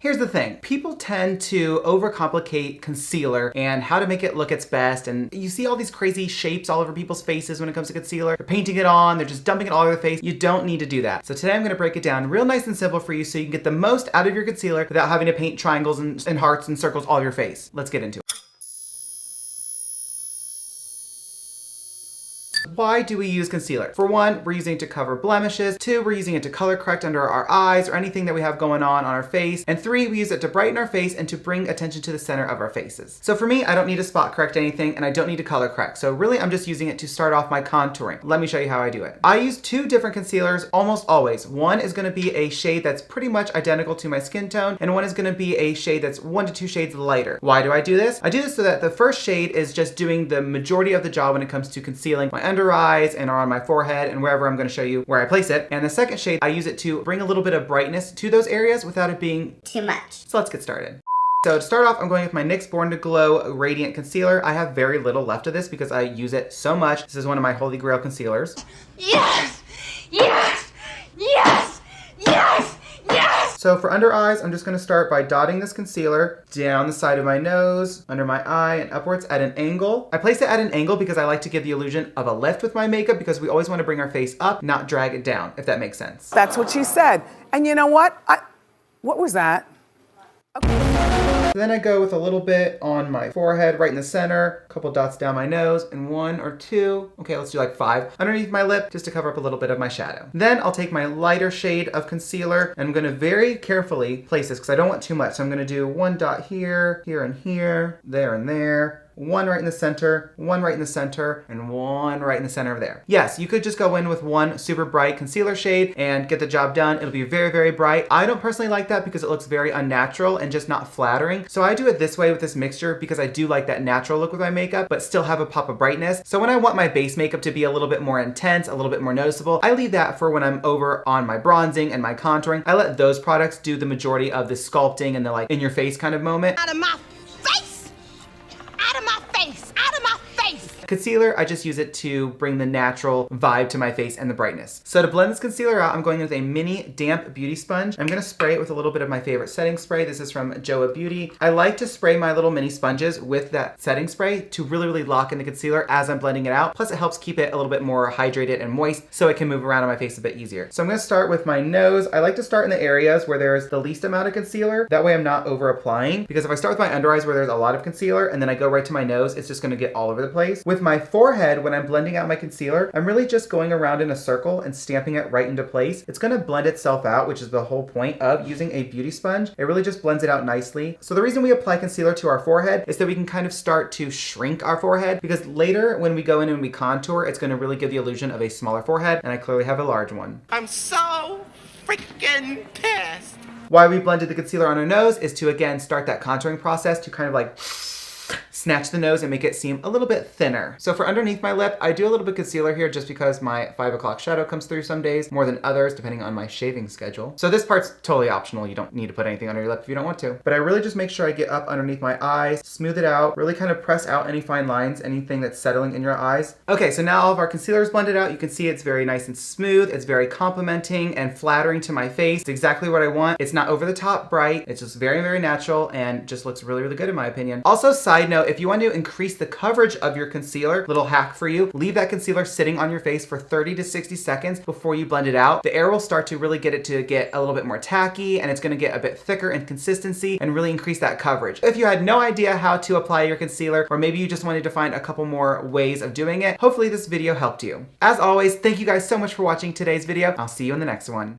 Here's the thing. People tend to overcomplicate concealer and how to make it look its best. And you see all these crazy shapes all over people's faces when it comes to concealer. They're painting it on, they're just dumping it all over the face. You don't need to do that. So today I'm gonna break it down real nice and simple for you so you can get the most out of your concealer without having to paint triangles and hearts and circles all over your face. Let's get into it. Why do we use concealer? For one, we're using it to cover blemishes. Two, we're using it to color correct under our eyes or anything that we have going on our face. And three, we use it to brighten our face and to bring attention to the center of our faces. So for me, I don't need to spot correct anything and I don't need to color correct. So really, I'm just using it to start off my contouring. Let me show you how I do it. I use two different concealers almost always. One is gonna be a shade that's pretty much identical to my skin tone, and one is gonna be a shade that's 1 to 2 shades lighter. Why do I do this? I do this so that the first shade is just doing the majority of the job when it comes to concealing my under eyes and on my forehead and wherever I'm going to show you where I place it. And the second shade, I use it to bring a little bit of brightness to those areas without it being too much. So let's get started. So to start off, I'm going with my NYX Born to Glow Radiant Concealer. I have very little left of this because I use it so much. This is one of my holy grail concealers. Yes! Yes! Yes! Yes! Yes! So for under eyes, I'm just gonna start by dotting this concealer down the side of my nose, under my eye, and upwards at an angle. I place it at an angle because I like to give the illusion of a lift with my makeup because we always wanna bring our face up, not drag it down, if that makes sense. That's what she said. And you know what? What was that? Then I go with a little bit on my forehead, right in the center, a couple dots down my nose, and 1 or 2, okay, let's do like 5, underneath my lip, just to cover up a little bit of my shadow. Then I'll take my lighter shade of concealer, and I'm gonna very carefully place this, because I don't want too much. So I'm gonna do 1 dot here, here and here, there and there, 1 right in the center, 1 right in the center, and 1 right in the center of there. Yes, you could just go in with 1 super bright concealer shade and get the job done. It'll be very, very bright. I don't personally like that because it looks very unnatural and just not flattering. So I do it this way with this mixture because I do like that natural look with my makeup, but still have a pop of brightness. So when I want my base makeup to be a little bit more intense, a little bit more noticeable, I leave that for when I'm over on my bronzing and my contouring. I let those products do the majority of the sculpting and the like in your face kind of moment. Out of my face! Out of my face! Out of my face! Concealer, I just use it to bring the natural vibe to my face and the brightness. So to blend this concealer out, I'm going with a mini damp beauty sponge. I'm gonna spray it with a little bit of my favorite setting spray. This is from Joa Beauty. I like to spray my little mini sponges with that setting spray to really, really lock in the concealer as I'm blending it out. Plus it helps keep it a little bit more hydrated and moist so it can move around on my face a bit easier. So I'm gonna start with my nose. I like to start in the areas where there's the least amount of concealer. That way I'm not over applying, because if I start with my under eyes where there's a lot of concealer and then I go right to my nose, it's just gonna get all over the place. With my forehead, when I'm blending out my concealer, I'm really just going around in a circle and stamping it right into place. It's gonna blend itself out, which is the whole point of using a beauty sponge. It really just blends it out nicely. So the reason we apply concealer to our forehead is that we can kind of start to shrink our forehead, because later when we go in and we contour, it's gonna really give the illusion of a smaller forehead, and I clearly have a large one. I'm so freaking pissed. Why we blended the concealer on our nose is to, again, start that contouring process to kind of like snatch the nose and make it seem a little bit thinner. So for underneath my lip, I do a little bit of concealer here just because my 5 o'clock shadow comes through some days more than others, depending on my shaving schedule. So this part's totally optional. You don't need to put anything under your lip if you don't want to. But I really just make sure I get up underneath my eyes, smooth it out, really kind of press out any fine lines, anything that's settling in your eyes. Okay, so now all of our concealer is blended out. You can see it's very nice and smooth. It's very complimenting and flattering to my face. It's exactly what I want. It's not over the top bright. It's just very, very natural and just looks really, really good in my opinion. Also, side note, if you want to increase the coverage of your concealer, little hack for you, leave that concealer sitting on your face for 30 to 60 seconds before you blend it out. The air will start to really get it to get a little bit more tacky, and it's gonna get a bit thicker in consistency and really increase that coverage. If you had no idea how to apply your concealer, or maybe you just wanted to find a couple more ways of doing it, hopefully this video helped you. As always, thank you guys so much for watching today's video. I'll see you in the next one.